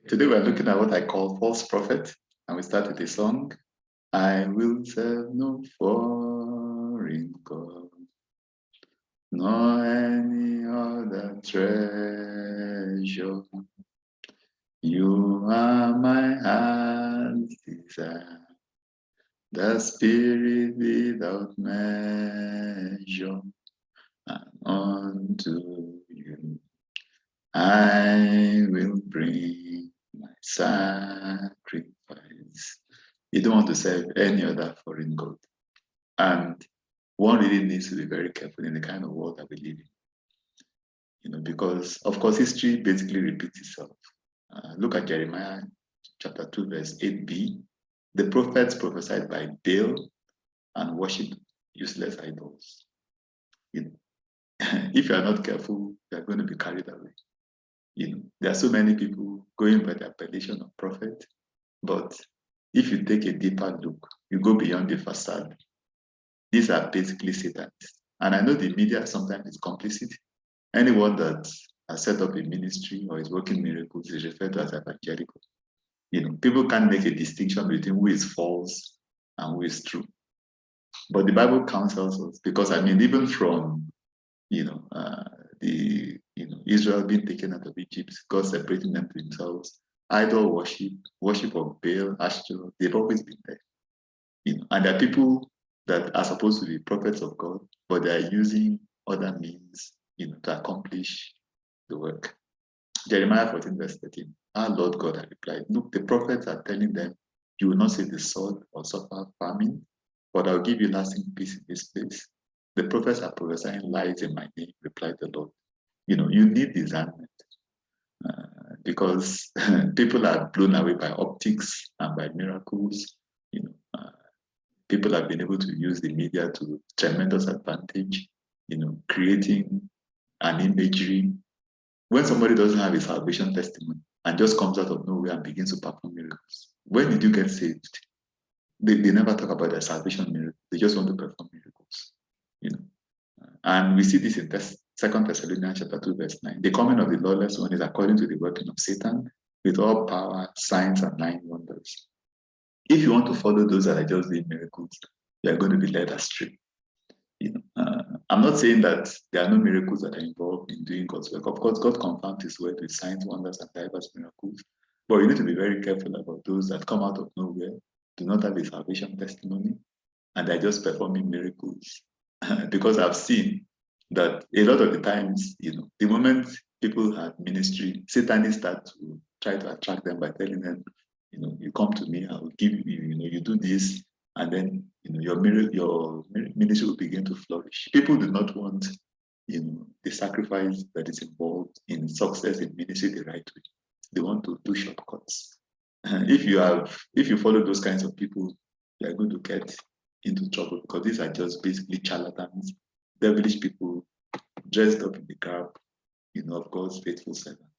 Today we're looking at what I call false prophet, and we start with a song. I will serve no foreign God, nor any other treasure. You are my heart's desire, the spirit without measure, and unto you I will bring my sacrifice. You don't want to serve any other foreign god. And one really needs to be very careful in the kind of world that we live in. Because of course history basically repeats itself. Look at Jeremiah chapter 2, verse 8b. The prophets prophesied by Baal and worshipped useless idols. If you are not careful, you are going to be carried away. There are so many people going by the appellation of prophet, but if you take a deeper look, you go beyond the facade. These are basically Satanists. And I know the media sometimes is complicit. Anyone that has set up a ministry or is working miracles is referred to as evangelical. People can't make a distinction between who is false and who is true. But the Bible counsels us, because even from Israel being taken out of Egypt, God separating them to themselves, idol worship of Baal, Ashtoreth, they've always been there. And there are people that are supposed to be prophets of God, but they are using other means, to accomplish the work. Jeremiah 14, verse 13. Our Lord God had replied, look, the prophets are telling them, you will not see the sword or suffer famine, but I'll give you lasting peace in this place. The prophets are prophesying lies in my name, replied the Lord. You need discernment because people are blown away by optics and by miracles. People have been able to use the media to tremendous advantage, creating an imagery. When somebody doesn't have a salvation testimony and just comes out of nowhere and begins to perform miracles, when did you get saved? They never talk about their salvation miracle. They just want to perform miracles. And we see this in 2 Thessalonians chapter 2, verse 9. The coming of the lawless one is according to the working of Satan, with all power, signs, and lying wonders. If you want to follow those that are just doing miracles, you are going to be led astray. I'm not saying that there are no miracles that are involved in doing God's work. Of course, God confirmed his word with signs, wonders, and diverse miracles. But you need to be very careful about those that come out of nowhere, do not have a salvation testimony, and they're just performing miracles. Because I've seen that a lot of the times, the moment people have ministry, Satanists start to try to attract them by telling them, you come to me, I will give you, you do this, and then your ministry will begin to flourish. People do not want the sacrifice that is involved in success in ministry the right way. They want to do shortcuts. If you follow those kinds of people, you are going to get into trouble, because these are just basically charlatans, devilish people dressed up in the garb of God's faithful servants.